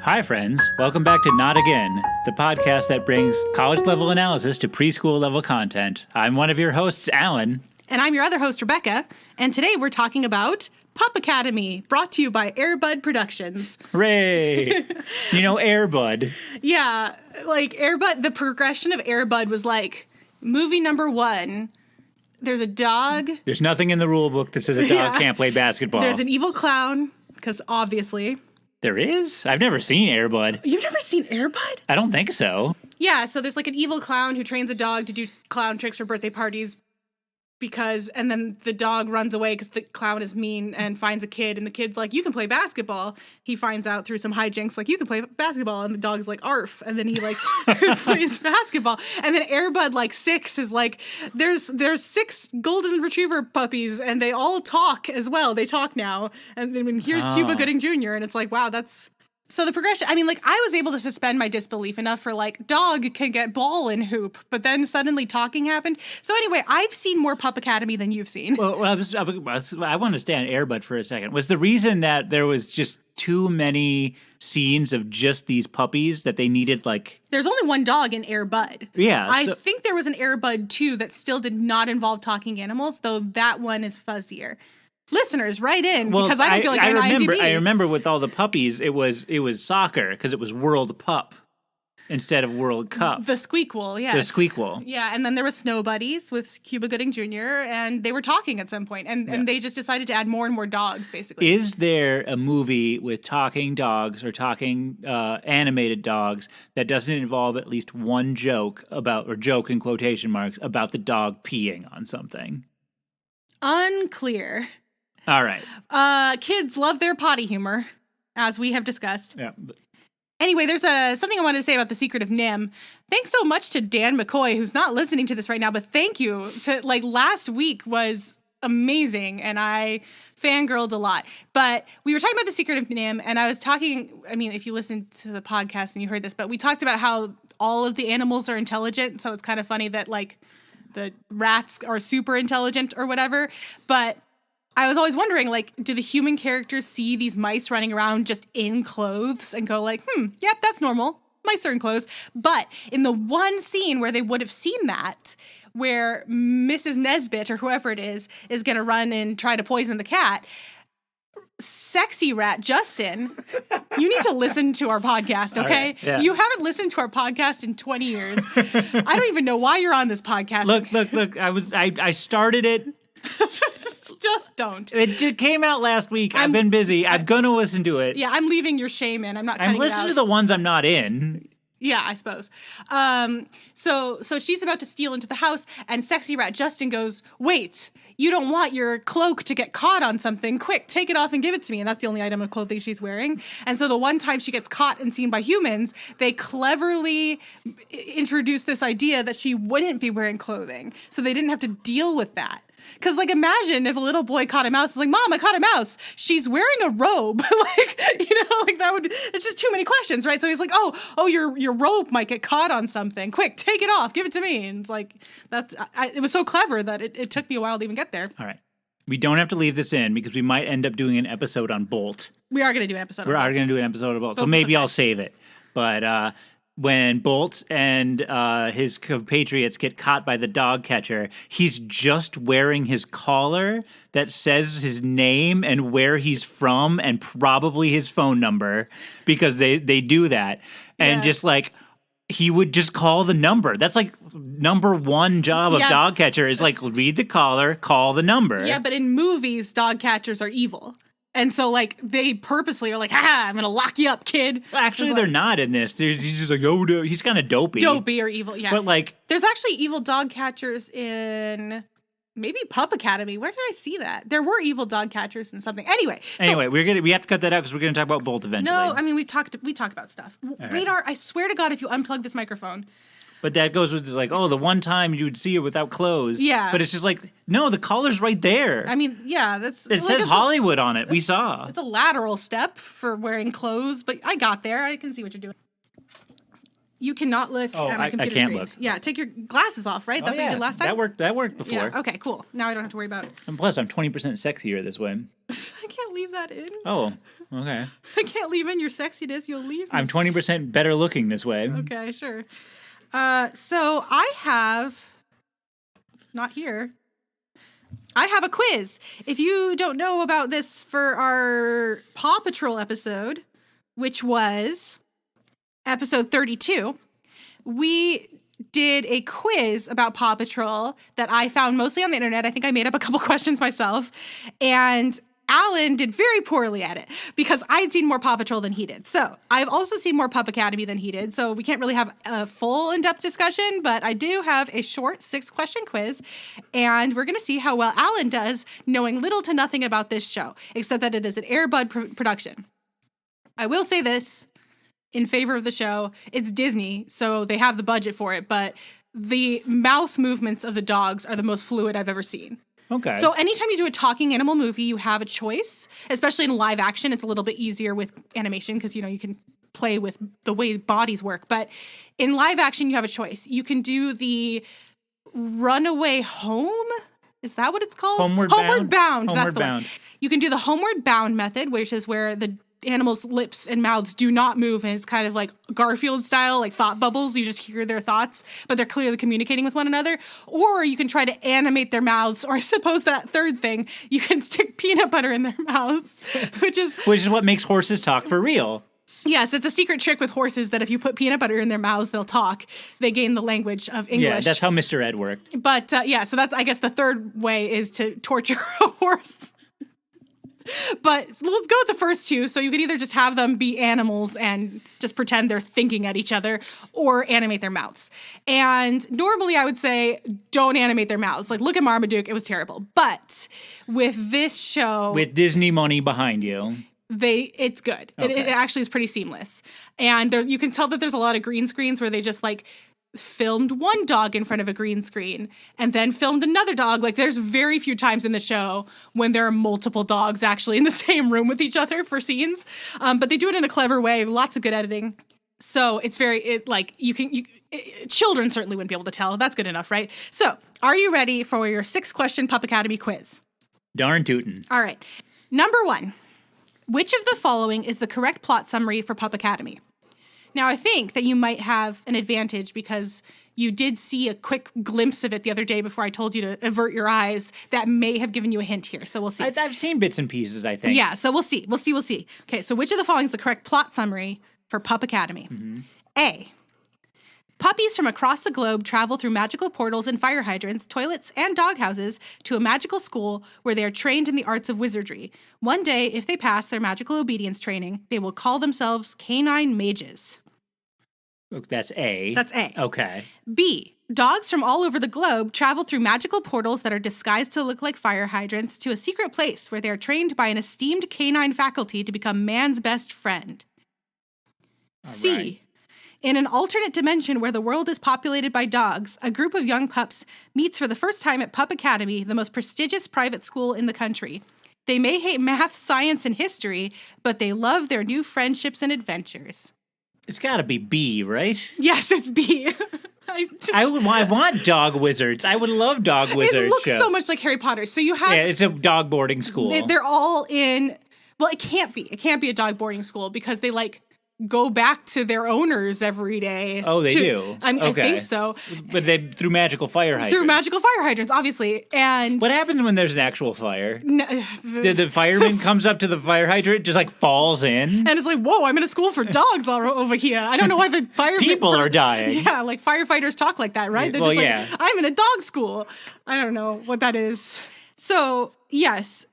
Hi, friends. Welcome back to Not Again, the podcast that brings college-level analysis to preschool-level content. I'm one of your hosts, Alan. And I'm your other host, Rebecca. And today we're talking about Pup Academy, brought to you by Airbud Productions. Hooray! You know Airbud. Yeah, like Airbud, the progression of Airbud was like, movie number 1, there's a dog. There's nothing in the rule book that says a dog can't play basketball. There's an evil clown, because obviously. There is? I've never seen Airbud. You've never seen Airbud? I don't think so. Yeah, so there's like an evil clown who trains a dog to do clown tricks for birthday parties and then the dog runs away because the clown is mean and finds a kid, and the kid's like, you can play basketball. He finds out through some hijinks, like, you can play basketball, and the dog's like, arf, and then he like plays basketball. And then Airbud like 6 is like, there's 6 golden retriever puppies, and they all talk as well. They talk now. And I mean, here's Cuba Gooding Jr., and it's like, wow, that's... So the progression, I mean, like, I was able to suspend my disbelief enough for, like, dog can get ball and hoop, but then suddenly talking happened. So anyway, I've seen more Pup Academy than you've seen. Well, I want to stay on Airbud for a second. Was the reason that there was just too many scenes of just these puppies that they needed, like... There's only one dog in Airbud. Yeah. I think there was an Airbud 2 that still did not involve talking animals, though that one is fuzzier. Listeners, write in, because I don't feel like you're on IMDb. I remember with all the puppies, it was soccer, because it was World Pup instead of World Cup. The Squeakquel, yes. The Squeakquel. Yeah, and then there was Snow Buddies with Cuba Gooding Jr., and they were talking at some point, and they just decided to add more and more dogs, basically. Is there a movie with talking dogs or talking animated dogs that doesn't involve at least one joke joke in quotation marks, about the dog peeing on something? Unclear. All right. Kids love their potty humor, as we have discussed. Yeah. Anyway, there's something I wanted to say about The Secret of NIMH. Thanks so much to Dan McCoy, who's not listening to this right now, but thank you. Last week was amazing, and I fangirled a lot. But we were talking about The Secret of NIMH, and I was talking, I mean, if you listened to the podcast and you heard this, but we talked about how all of the animals are intelligent, so it's kind of funny that, like, the rats are super intelligent or whatever, but... I was always wondering, like, do the human characters see these mice running around just in clothes and go like, yep, that's normal. Mice are in clothes. But in the one scene where they would have seen that, where Mrs. Nesbit or whoever it is going to run and try to poison the cat, sexy rat Justin, you need to listen to our podcast, okay? Right, yeah. You haven't listened to our podcast in 20 years. I don't even know why you're on this podcast. Look. I started it. Just don't. It just came out last week. I've been busy. I'm going to listen to it. Yeah, I'm leaving your shame in. I'm not cutting it out. I'm listening to the ones I'm not in. Yeah, I suppose. So she's about to steal into the house, and sexy rat Justin goes, wait, you don't want your cloak to get caught on something. Quick, take it off and give it to me. And that's the only item of clothing she's wearing. And so the one time she gets caught and seen by humans, they cleverly introduce this idea that she wouldn't be wearing clothing. So they didn't have to deal with that. Because, like, imagine if a little boy caught a mouse. It's like, Mom, I caught a mouse. She's wearing a robe. That would, it's just too many questions, right? So he's like, oh, your robe might get caught on something. Quick, take it off. Give it to me. And it's like, it was so clever that it took me a while to even get there. All right. We don't have to leave this in because we might end up doing an episode on Bolt. We are going to do an episode on Bolt. We are going to do an episode on Bolt. So maybe I'll save it. But, when Bolt and his compatriots get caught by the dog catcher, he's just wearing his collar that says his name and where he's from and probably his phone number, because they do that. And just like, he would just call the number. That's like number one job of dog catcher is like, read the collar, call the number. Yeah, but in movies, dog catchers are evil. And so, like, they purposely are like, I'm going to lock you up, kid. Well, actually, they're not in this. He's just like, oh, no. He's kind of dopey. Dopey or evil, yeah. But, like... There's actually evil dog catchers in maybe Pup Academy. Where did I see that? There were evil dog catchers in something. Anyway, we have to cut that out because we're going to talk about Bolt eventually. No, I mean, we talk about stuff. Right. Radar, I swear to God, if you unplug this microphone... But that goes with, like, the one time you would see her without clothes. Yeah. But it's just like, no, the collar's right there. I mean, yeah, that's... It says Hollywood on it. We saw. It's a lateral step for wearing clothes, but I got there. I can see what you're doing. You cannot look at my computer screen. I can't look. Yeah, take your glasses off, right? That's what you did last time? That worked before. Yeah, okay, cool. Now I don't have to worry about it. And plus, I'm 20% sexier this way. I can't leave that in. Oh. Okay. I can't leave in your sexiness. You'll leave me. I'm 20% better looking this way. Okay, sure. So I have, not here, I have a quiz. If you don't know about this for our Paw Patrol episode, which was episode 32, we did a quiz about Paw Patrol that I found mostly on the internet. I think I made up a couple questions myself. And Alan did very poorly at it because I had seen more Paw Patrol than he did. So I've also seen more Pup Academy than he did. So we can't really have a full in-depth discussion, but I do have a short 6-question quiz. And we're going to see how well Alan does knowing little to nothing about this show, except that it is an Air Bud production. I will say this in favor of the show. It's Disney, so they have the budget for it, but the mouth movements of the dogs are the most fluid I've ever seen. Okay. So anytime you do a talking animal movie, you have a choice, especially in live action. It's a little bit easier with animation because, you can play with the way bodies work. But in live action, you have a choice. You can do the runaway home. Is that what it's called? Homeward bound. That's the one. You can do the homeward bound method, which is where the animals' lips and mouths do not move, and it's kind of like Garfield style, like thought bubbles. You just hear their thoughts, but they're clearly communicating with one another. Or you can try to animate their mouths, or I suppose that third thing, you can stick peanut butter in their mouths, which is what makes horses talk for real. Yes, it's a secret trick with horses that if you put peanut butter in their mouths, they'll talk. They gain the language of English. Yeah, that's how Mr. Ed worked. But so that's, I guess, the third way is to torture a horse. But let's go with the first two. So you could either just have them be animals and just pretend they're thinking at each other, or animate their mouths. And normally I would say don't animate their mouths. Like, look at Marmaduke. It was terrible. But with this show, with Disney money behind you, it's good. Okay. It actually is pretty seamless. And you can tell that there's a lot of green screens where they just like filmed one dog in front of a green screen and then filmed another dog. Like, there's very few times in the show when there are multiple dogs actually in the same room with each other for scenes. But they do it in a clever way. Lots of good editing. So it's children certainly wouldn't be able to tell. That's good enough, right? So are you ready for your 6-question Pup Academy quiz? Darn tootin'. All right. Number 1, which of the following is the correct plot summary for Pup Academy? Now, I think that you might have an advantage because you did see a quick glimpse of it the other day before I told you to avert your eyes. That may have given you a hint here. So we'll see. I've seen bits and pieces, I think. Yeah, so we'll see. Okay, so which of the following is the correct plot summary for Pup Academy? Mm-hmm. A. Puppies from across the globe travel through magical portals and fire hydrants, toilets, and doghouses to a magical school where they are trained in the arts of wizardry. One day, if they pass their magical obedience training, they will call themselves canine mages. That's A. That's A. Okay. B. Dogs from all over the globe travel through magical portals that are disguised to look like fire hydrants to a secret place where they are trained by an esteemed canine faculty to become man's best friend. All C. right. In an alternate dimension where the world is populated by dogs, a group of young pups meets for the first time at Pup Academy, the most prestigious private school in the country. They may hate math, science, and history, but they love their new friendships and adventures. It's got to be B, right? Yes, it's B. I want dog wizards. I would love dog wizards. It looks so much like Harry Potter. So you have... Yeah, it's a dog boarding school. They're all in... Well, it can't be. It can't be a dog boarding school because they, go back to their owners every day. Oh, they do? I think so. But through magical fire hydrants. Through magical fire hydrants, obviously. And what happens when there's an actual fire? The fireman comes up to the fire hydrant, just falls in? And it's like, whoa, I'm in a school for dogs all over here. I don't know why the firemen... People are dying. Yeah, firefighters talk like that, right? They're just I'm in a dog school. I don't know what that is. So, yes...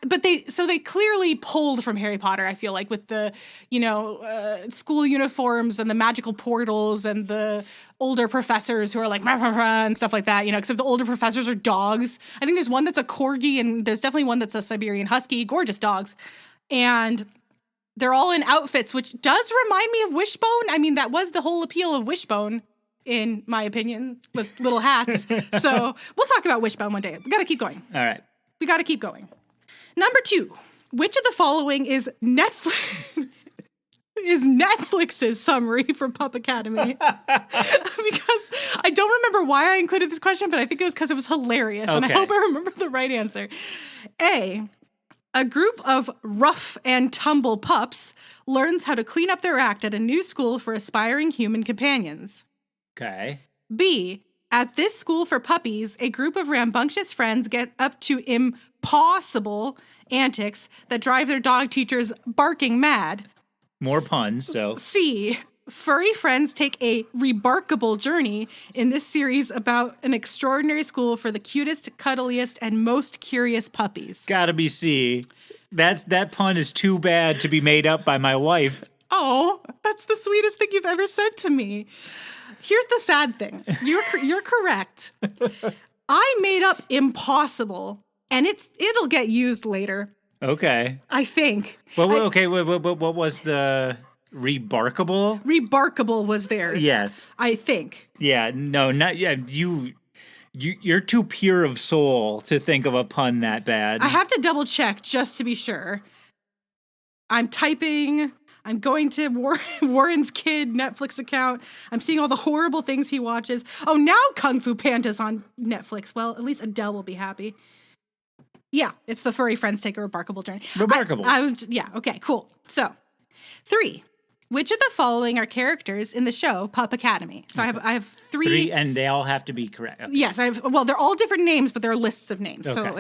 But they clearly pulled from Harry Potter, I feel like, with the, school uniforms and the magical portals and the older professors who are like, rah, rah, rah, and stuff like that, except the older professors are dogs. I think there's one that's a corgi and there's definitely one that's a Siberian husky, gorgeous dogs. And they're all in outfits, which does remind me of Wishbone. I mean, that was the whole appeal of Wishbone, in my opinion, was little hats. So we'll talk about Wishbone one day. We got to keep going. All right. We got to keep going. Number 2, which of the following is Netflix's summary for Pup Academy? Because I don't remember why I included this question, but I think it was because it was hilarious. Okay. And I hope I remember the right answer. A, A group of rough and tumble pups learns how to clean up their act at a new school for aspiring human companions. Okay. B. At this school for puppies, a group of rambunctious friends get up to impossible antics that drive their dog teachers barking mad. More puns, so. C. Furry friends take a remarkable journey in this series about an extraordinary school for the cutest, cuddliest, and most curious puppies. Gotta be C. That pun is too bad to be made up by my wife. Oh, that's the sweetest thing you've ever said to me. Here's the sad thing. You're correct. I made up impossible, and it'll get used later. Okay. I think. What was the remarkable? Remarkable was theirs. Yes. I think. Yeah, no, not yeah, you're too pure of soul to think of a pun that bad. I have to double check just to be sure. I'm typing. I'm going to Warren's Kid Netflix account. I'm seeing all the horrible things he watches. Oh, now Kung Fu Panda's on Netflix. Well, at least Adele will be happy. Yeah, it's the Furry Friends Take a Remarkable Journey. Remarkable. Yeah, okay, cool. So, 3. Which of the following are characters in the show Pup Academy? So okay. I have three, and they all have to be correct. Okay. Yes, they're all different names, but there are lists of names. Okay. So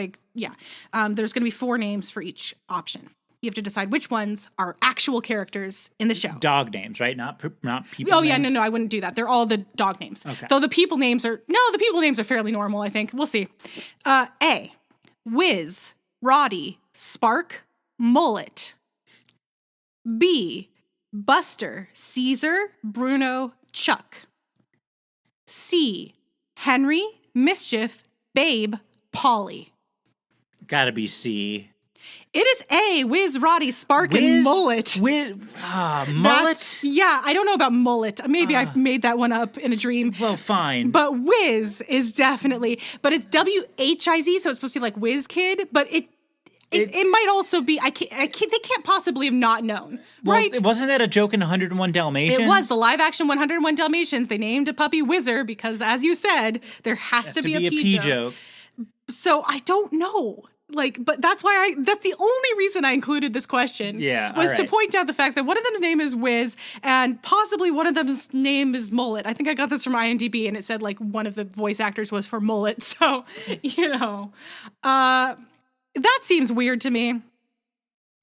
there's going to be 4 names for each option. You have to decide which ones are actual characters in the show. Dog names, right? Not people. Oh, names? yeah, no, I wouldn't do that. They're all the dog names. Okay. Though the people names are fairly normal, I think. We'll see. A, Wiz, Roddy, Spark, Mullet. B, Buster, Caesar, Bruno, Chuck. C, Henry, Mischief, Babe, Polly. Gotta be C. It is A, Wiz, Roddy, Spark, and Mullet. Mullet? I don't know about Mullet. Maybe I've made that one up in a dream. Well, fine. But Wiz is definitely, but it's W-H-I-Z, so it's supposed to be like Wiz Kid, but it might also be, they can't possibly have not known, right? Wasn't that a joke in 101 Dalmatians? It was, the live-action 101 Dalmatians. They named a puppy Whizzer because, as you said, there has to be a P joke. So I don't know. But that's the only reason I included this question. Yeah, was to point out the fact that one of them's name is Wiz and possibly one of them's name is Mullet. I think I got this from IMDb and it said one of the voice actors was for Mullet. So, that seems weird to me.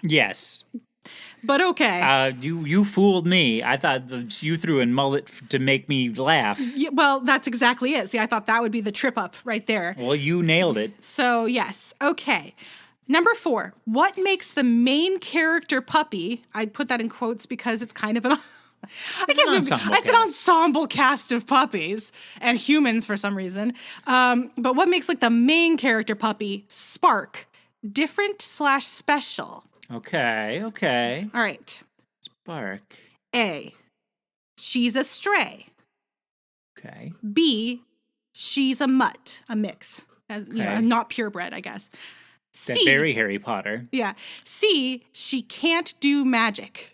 Yes. But okay. You fooled me. I thought you threw in Mullet to make me laugh. Yeah, well, that's exactly it. See, I thought that would be the trip up right there. Well, you nailed it. So, yes. Okay. Number 4. What makes the main character puppy? I put that in quotes because it's kind of it's an ensemble cast of puppies and humans for some reason. But what makes the main character puppy Spark different/special? Okay. All right. Spark. A, she's a stray. Okay. B, she's a mutt, a mix. Not purebred, I guess. C, that's very Harry Potter. Yeah. C, she can't do magic.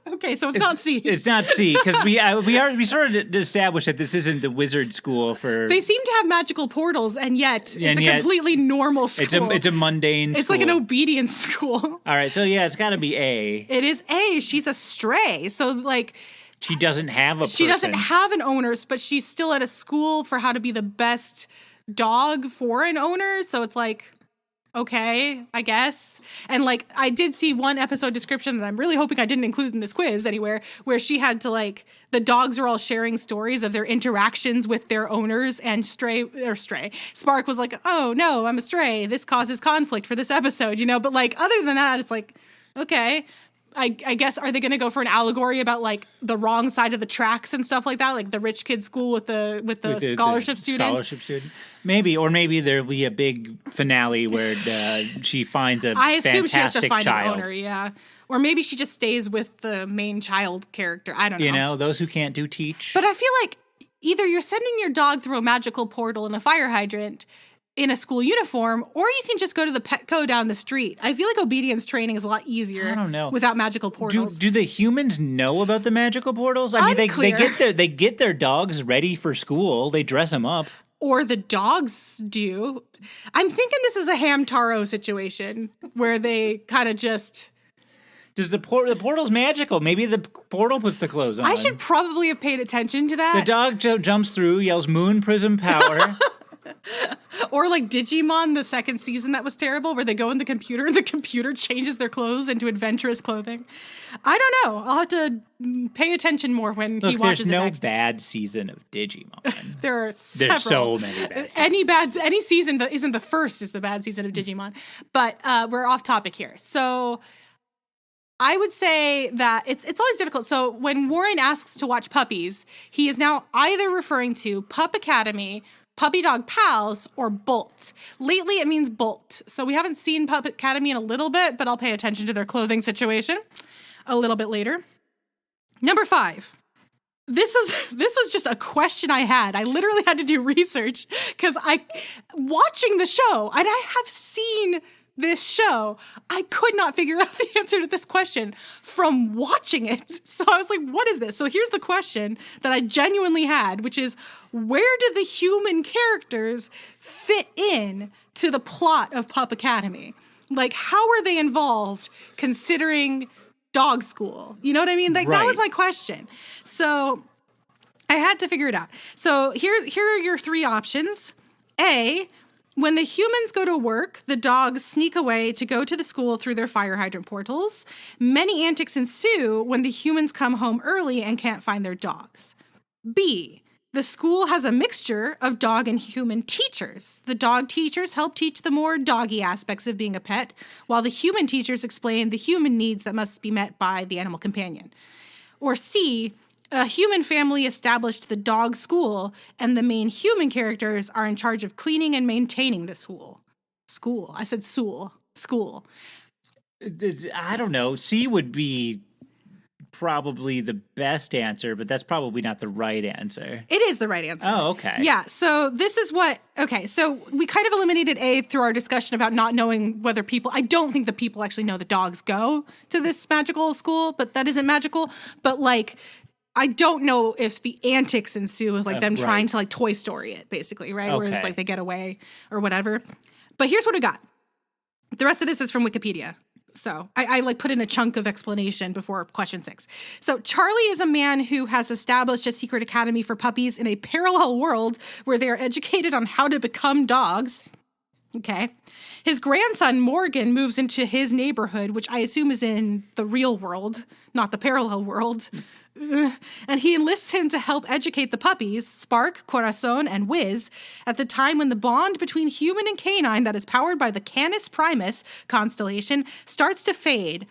Okay, so it's not C. It's not C because we sort of established that this isn't the wizard school for. They seem to have magical portals, and yet it's a completely normal school. It's a mundane school. It's like an obedience school. All right, so yeah, it's got to be A. It is A. She's a stray, so she doesn't have a person. She doesn't have an owner, but she's still at a school for how to be the best dog for an owner. So it's okay, I guess. And I did see one episode description that I'm really hoping I didn't include in this quiz anywhere, where she had to the dogs are all sharing stories of their interactions with their owners, and Spark was oh no, I'm a stray. This causes conflict for this episode, but other than that, it's okay. I guess, are they going to go for an allegory about the wrong side of the tracks and stuff like that, like the rich kid school with the scholarship student? Scholarship student, maybe, or maybe there'll be a big finale where she finds a I assume fantastic she has to find child. An owner, yeah, or maybe she just stays with the main child character. I don't know. Those who can't do teach. But I feel either you're sending your dog through a magical portal and a fire hydrant in a school uniform, or you can just go to the Petco down the street. I feel obedience training is a lot easier. I don't know. Without magical portals. Do the humans know about the magical portals? I mean, they get their dogs ready for school. They dress them up. or the dogs do. I'm thinking this is a Hamtaro situation where they kind of just... Does the portal's magical? Maybe the portal puts the clothes on. I should probably have paid attention to that. The dog jumps through, yells moon prism power. Or like Digimon, the second season that was terrible, where they go in the computer and the computer changes their clothes into adventurous clothing. I don't know. I'll have to pay attention more when he watches it next. There's no bad season of Digimon. There are several. There's so many bad seasons. Any season that isn't the first is the bad season of Digimon. But we're off topic here. So I would say that it's always difficult. So when Warren asks to watch Puppies, he is now either referring to Pup Academy, Puppy Dog Pals, or Bolt. Lately, it means Bolt. So we haven't seen Pup Academy in a little bit, but I'll pay attention to their clothing situation a little bit later. Number 5. This was just a question I had. I literally had to do research because watching the show, and I have seen this show, I could not figure out the answer to this question from watching it. So I was like, what is this? So here's the question that I genuinely had, which is, where do the human characters fit in to the plot of Pup Academy? Like, how are they involved considering dog school? You know what I mean? Like, That was my question. So I had to figure it out. So here are your 3 options. A, when the humans go to work, the dogs sneak away to go to the school through their fire hydrant portals. Many antics ensue when the humans come home early and can't find their dogs. B, the school has a mixture of dog and human teachers. The dog teachers help teach the more doggy aspects of being a pet, while the human teachers explain the human needs that must be met by the animal companion. Or C, a human family established the dog school, and the main human characters are in charge of cleaning and maintaining the school. School. I said school. School. I don't know. C would be probably the best answer, but that's probably not the right answer. It is the right answer. Oh, okay. Yeah, so this is what... Okay, so we kind of eliminated A through our discussion about not knowing whether people... I don't think the people actually know the dogs go to this magical school, but that isn't magical. But, like... I don't know if the antics ensue with like them trying to like Toy Story it, basically, right? Okay. Where it's like they get away or whatever. But here's what I got. The rest of this is from Wikipedia. So I like put in a chunk of explanation before question 6. So Charlie is a man who has established a secret academy for puppies in a parallel world where they are educated on how to become dogs. Okay. His grandson, Morgan, moves into his neighborhood, which I assume is in the real world, not the parallel world. And he enlists him to help educate the puppies, Spark, Corazon, and Wiz, at the time when the bond between human and canine that is powered by the Canis Primus constellation starts to fade.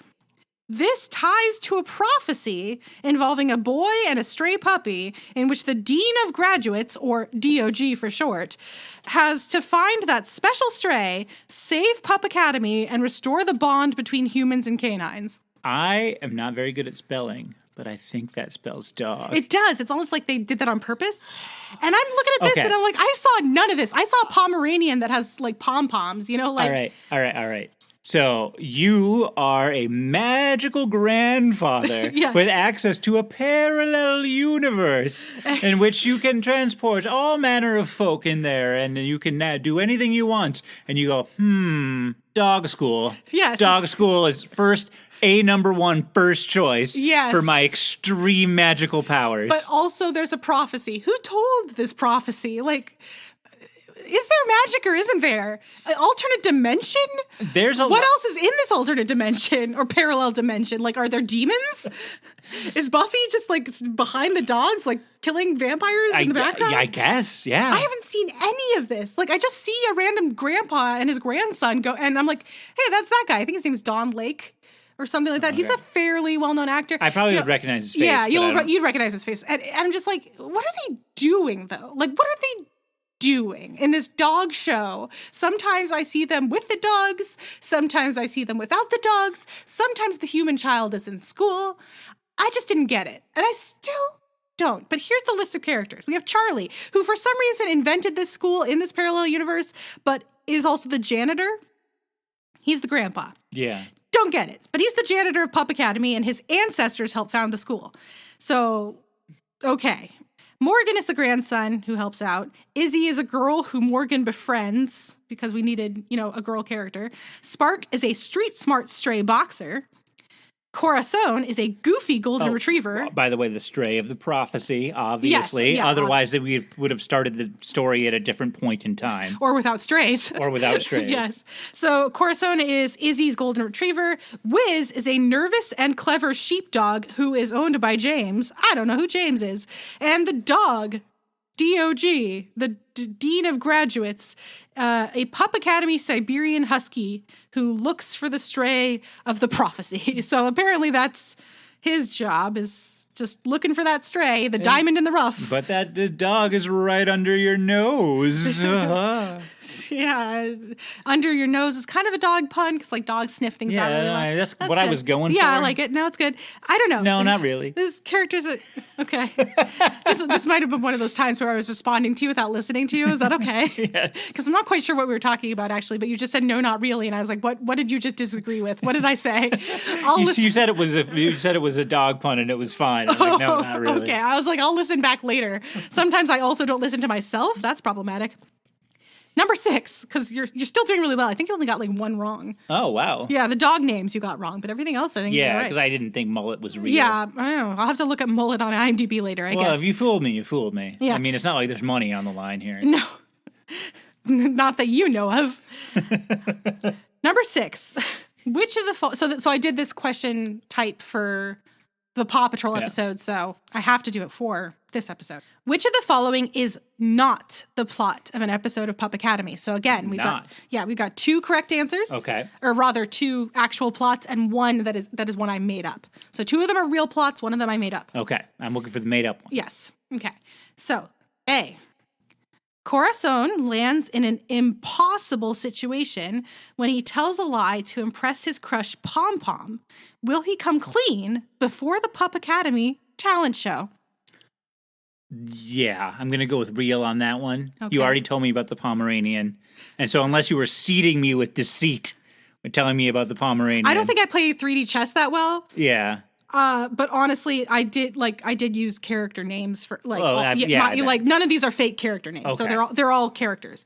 This ties to a prophecy involving a boy and a stray puppy in which the Dean of Graduates, or DOG for short, has to find that special stray, save Pup Academy, and restore the bond between humans and canines. I am not very good at spelling, but I think that spells dog. It does. It's almost like they did that on purpose. And I'm looking at this and I'm like, I saw none of this. I saw a Pomeranian that has like pom-poms, you know? Like, All right. So you are a magical grandfather with access to a parallel universe in which you can transport all manner of folk in there and you can do anything you want. And you go, dog school. Yes. Dog school is number 1 first choice for my extreme magical powers. But also there's a prophecy. Who told this prophecy? Like... Is there magic or isn't there? An alternate dimension? What else is in this alternate dimension or parallel dimension? Like, are there demons? Is Buffy just like behind the dogs, like killing vampires in the background? I guess, yeah. I haven't seen any of this. Like, I just see a random grandpa and his grandson go, and I'm like, hey, that's that guy. I think his name is Don Lake or something like that. Okay. He's a fairly well-known actor. I probably would recognize his face. Yeah, you'd recognize his face. And I'm just like, what are they doing though? Like, what are they doing in this dog show? Sometimes I see them with the dogs. Sometimes I see them without the dogs. Sometimes the human child is in school. I just didn't get it. And I still don't. But here's the list of characters. We have Charlie, who for some reason invented this school in this parallel universe, but is also the janitor. He's the grandpa. Yeah. Don't get it. But he's the janitor of Pup Academy, and his ancestors helped found the school. So, okay. Morgan is the grandson who helps out. Izzy is a girl who Morgan befriends because we needed, a girl character. Spark is a street smart stray boxer. Corazon is a goofy golden retriever. By the way, the stray of the prophecy, obviously. Yes, yeah, Otherwise, we would have started the story at a different point in time. Or without strays. Yes. So Corazon is Izzy's golden retriever. Wiz is a nervous and clever sheepdog who is owned by James. I don't know who James is. And the dog, DOG, the Dean of Graduates, a Pup Academy Siberian Husky who looks for the stray of the prophecy. So apparently that's his job, is just looking for that stray, the diamond in the rough. But that dog is right under your nose. Yeah, under your nose is kind of a dog pun because dogs sniff things out really well. That's what good. I was going for. Yeah, I like it. No, it's good. I don't know. No, not really. This character's okay. this might have been one of those times where I was responding to you without listening to you. Is that okay? Yes. Because I'm not quite sure what we were talking about actually, but you just said no, not really, and I was like, what did you just disagree with? What did I say? You said it was a dog pun and it was fine. I was like, no, not really. Okay, I was like, I'll listen back later. Sometimes I also don't listen to myself. That's problematic. Number 6, because you're still doing really well. I think you only got one wrong. Oh, wow. Yeah, the dog names you got wrong, but everything else I think you got right. Yeah, because I didn't think mullet was real. Yeah, I don't know. I'll have to look at mullet on IMDb later, I guess. Well, if you fooled me, you fooled me. Yeah. I mean, it's not like there's money on the line here. No. Not that you know of. Number 6. Which of the... So I did this question type for the Paw Patrol episode, so I have to do it for this episode. Which of the following is not the plot of an episode of Pup Academy? So again, we've got 2 correct answers. Okay. Or rather 2 actual plots and one that is one I made up. So 2 of them are real plots, one of them I made up. Okay. I'm looking for the made up one. Yes. Okay. So, A. Corazon lands in an impossible situation when he tells a lie to impress his crush Pom Pom. Will he come clean before the Pup Academy talent show? Yeah, I'm going to go with real on that one. Okay. You already told me about the Pomeranian. And so unless you were seeding me with deceit by telling me about the Pomeranian. I don't think I play 3D chess that well. Yeah. But honestly, I did use character names for none of these are fake character names. Okay. So they're all characters.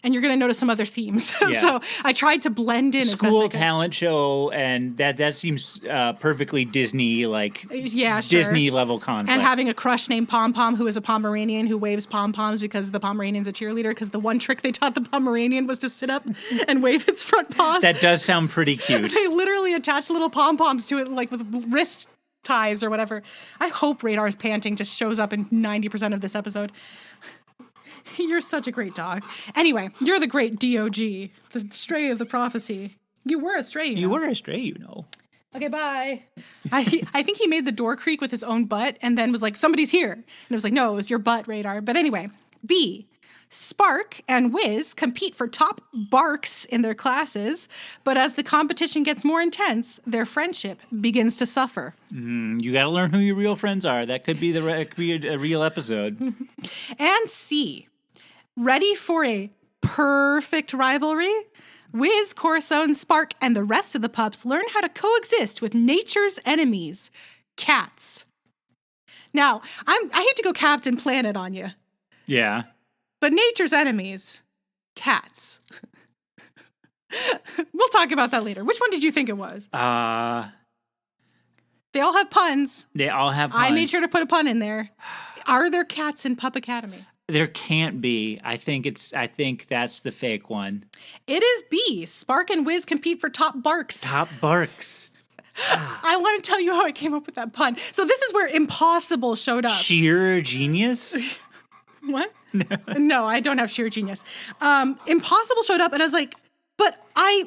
And you're going to notice some other themes. Yeah. So I tried to blend in school talent show, and that seems perfectly Disney Disney level conflict. And having a crush named Pom Pom who is a Pomeranian who waves pom poms because the Pomeranian's a cheerleader, because the one trick they taught the Pomeranian was to sit up and wave its front paws. That does sound pretty cute. They literally attach little pom poms to it with wrist ties or whatever. I hope Radar's panting just shows up in 90% of this episode. You're such a great dog. Anyway, you're the great DOG, the stray of the prophecy. You were a stray, You were a stray, Okay, bye. I think he made the door creak with his own butt and then was like, somebody's here. And it was like, no, it was your butt, Radar. But anyway, B. Spark and Wiz compete for top barks in their classes, but as the competition gets more intense, their friendship begins to suffer. You got to learn who your real friends are. That could be a real episode. And C. Ready for a perfect rivalry? Wiz, Corazon, Spark, and the rest of the pups learn how to coexist with nature's enemies, cats. Now, I hate to go Captain Planet on you. Yeah. But nature's enemies, cats. We'll talk about that later. Which one did you think it was? They all have puns. I made sure to put a pun in there. Are there cats in Pup Academy? There can't be. I think that's the fake one. It is B. Spark and Wiz compete for top barks. Top barks. I want to tell you how I came up with that pun. So this is where impossible showed up. Sheer genius? What? No, I don't have sheer genius. Impossible showed up and I was like, but I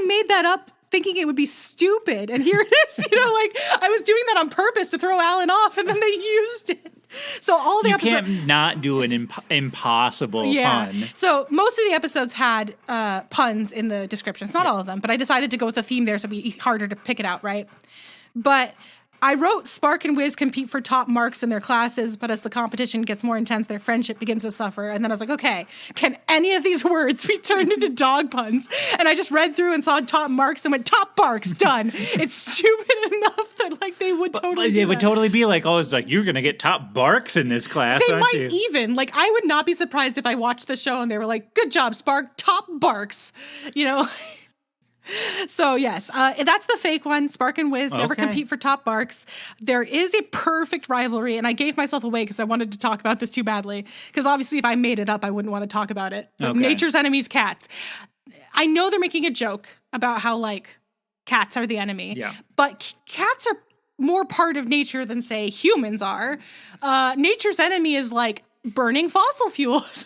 made that up thinking it would be stupid. And here it is, I was doing that on purpose to throw Alan off and then they used it. So all the episodes... You can't not do an impossible pun. So most of the episodes had puns in the descriptions. Not all of them, but I decided to go with a theme there so it'd be harder to pick it out, right? But I wrote Spark and Wiz compete for top marks in their classes, but as the competition gets more intense, their friendship begins to suffer. And then I was like, okay, can any of these words be turned into dog puns? And I just read through and saw top marks and went, top barks, done. It's stupid enough that like they would totally They would totally be like, oh, it's like, you're going to get top barks in this class, they aren't might you? even, like, I would not be surprised if I watched the show and they were like, good job, Spark, top barks, you know? So yes, that's the fake one. Spark and Wiz never compete for top barks. There is a perfect rivalry, and I gave myself away because I wanted to talk about this too badly. Because obviously, if I made it up, I wouldn't want to talk about it. But nature's enemies, cats. I know they're making a joke about how like cats are the enemy. Yeah. But cats are more part of nature than say humans are. Nature's enemy is like burning fossil fuels,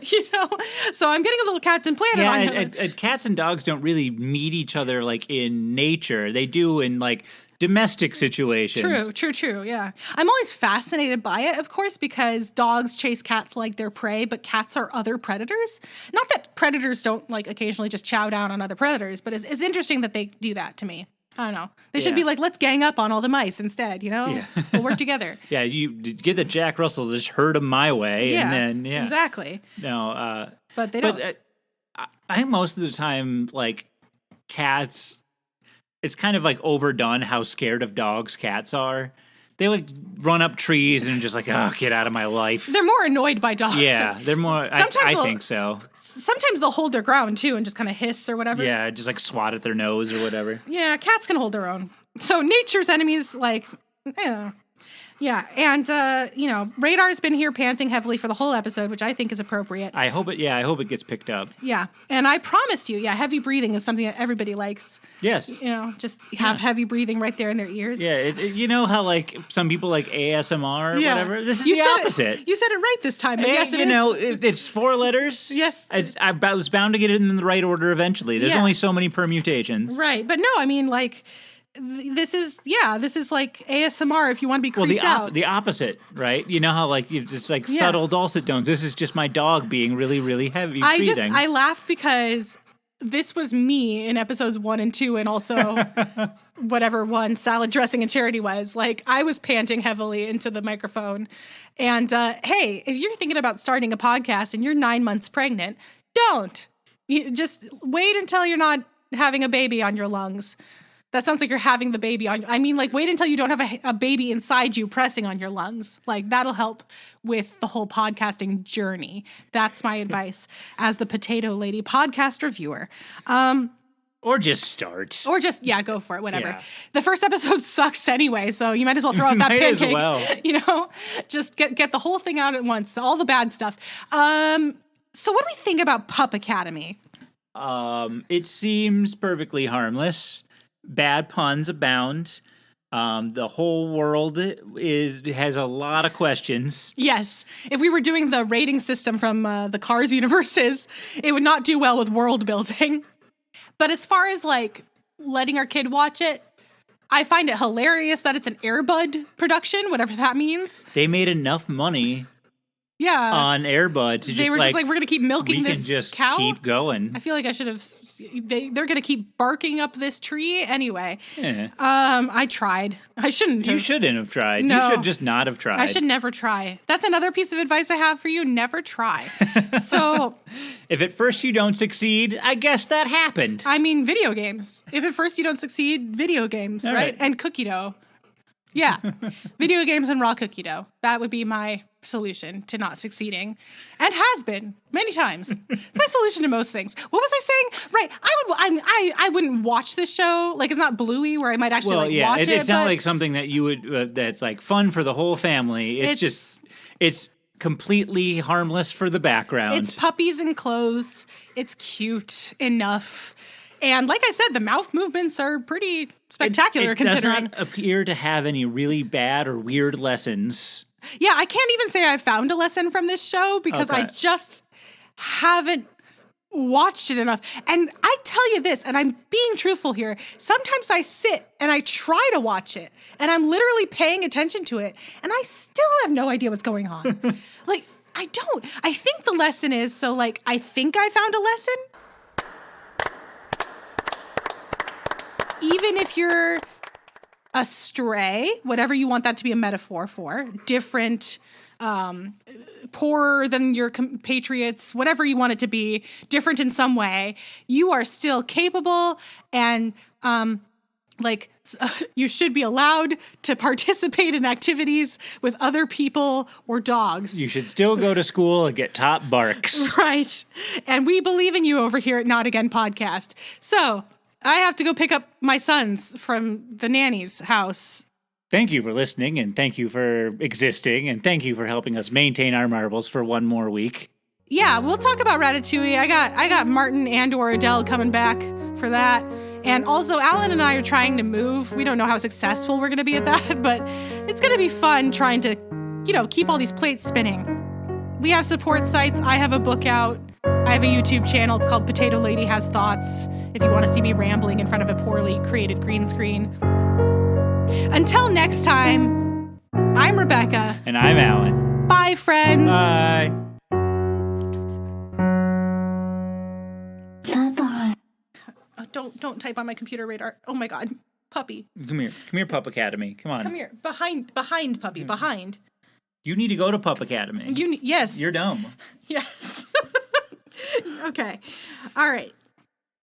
you know? So I'm getting a little Captain Planet on here. And cats and dogs don't really meet each other like in nature. They do in like domestic situations. True, yeah. I'm always fascinated by it, of course, because dogs chase cats like their prey, but cats are other predators. Not that predators don't like occasionally just chow down on other predators, but it's interesting that they do that to me. I don't know. They should be like, let's gang up on all the mice instead, you know? Yeah. We'll work together. Yeah, you get the Jack Russell, just herd them my way. Yeah, and then, exactly. No, but they don't. But I think most of the time, like, cats, it's kind of like overdone how scared of dogs cats are. They like run up trees and just like, oh, get out of my life. They're more annoyed by dogs. Yeah, they're more, I think so. Sometimes they'll hold their ground, too, and just kind of hiss or whatever. Yeah, just like swat at their nose or whatever. Yeah, cats can hold their own. So nature's enemies, like, yeah. And, Radar's been here panting heavily for the whole episode, which I think is appropriate. I hope it gets picked up. Yeah. And I promised you, heavy breathing is something that everybody likes. Yes. You know, just have heavy breathing right there in their ears. Yeah. You know how, like, some people like ASMR or whatever? This is the opposite. You said it right this time. But yes, it is. It's 4 letters. Yes. I was bound to get it in the right order eventually. There's only so many permutations. Right. But no, I mean, like, this is like ASMR if you want to be creeped out. The opposite, right? You know how like it's like subtle dulcet tones. This is just my dog being really, really heavy breathing. I laughed because this was me in episodes 1 and 2 and also whatever one, salad dressing and charity was. Like I was panting heavily into the microphone. And hey, if you're thinking about starting a podcast and you're 9 months pregnant, don't. Just wait until you're not having a baby on your lungs. That sounds like you're having the baby on. I mean, like, wait until you don't have a baby inside you pressing on your lungs. Like, that'll help with the whole podcasting journey. That's my advice as the Potato Lady podcast reviewer. Or just start. Or just, go for it, whatever. Yeah. The first episode sucks anyway, so you might as well throw out that pancake. As well. You know, just get the whole thing out at once, all the bad stuff. So what do we think about Pup Academy? It seems perfectly harmless. Bad puns abound. The whole world has a lot of questions. Yes. If we were doing the rating system from the Cars universes, it would not do well with world building. But as far as like letting our kid watch it, I find it hilarious that it's an Air Bud production, whatever that means. They made enough money. Yeah, on Air Bud to just like we're gonna keep milking this cow. We can just keep going. I feel like I should have. They're gonna keep barking up this tree anyway. Yeah. I tried. I shouldn't have. You shouldn't have tried. No. You should just not have tried. I should never try. That's another piece of advice I have for you. Never try. So, if at first you don't succeed, I guess that happened. I mean, video games. If at first you don't succeed, video games, right? And cookie dough. Yeah, video games and raw cookie dough. That would be my solution to not succeeding, and has been many times. It's my solution to most things. What was I saying? Right, I wouldn't watch this show. Like, it's not Bluey where I might actually watch it. It's not like something that you would that's like fun for the whole family. It's completely harmless for the background. It's puppies in clothes. It's cute enough. And like I said, the mouth movements are pretty spectacular considering. It doesn't appear to have any really bad or weird lessons. Yeah, I can't even say I found a lesson from this show because I just haven't watched it enough. And I tell you this, and I'm being truthful here, sometimes I sit and I try to watch it, and I'm literally paying attention to it, and I still have no idea what's going on. Like, I don't. I think the lesson is, so like, I think I found a lesson. Even if you're a stray, whatever you want that to be a metaphor for, different, poorer than your compatriots, whatever you want it to be, different in some way, you are still capable and you should be allowed to participate in activities with other people or dogs. You should still go to school and get top barks. Right. And we believe in you over here at Not Again Podcast. So I have to go pick up my sons from the nanny's house. Thank you for listening, and thank you for existing, and thank you for helping us maintain our marbles for one more week. Yeah, we'll talk about Ratatouille. I got Martin and or Adele coming back for that. And also, Alan and I are trying to move. We don't know how successful we're going to be at that, but it's going to be fun trying to, keep all these plates spinning. We have support sites. I have a book out. I have a YouTube channel. It's called Potato Lady Has Thoughts, if you want to see me rambling in front of a poorly created green screen. Until next time, I'm Rebecca. And I'm Alan. Bye, friends. Bye. Don't type on my computer radar. Oh my God, puppy. Come here, Pup Academy. Come on. Come here, behind, puppy, behind. You need to go to Pup Academy. Yes. You're dumb. Yes. Okay. All right.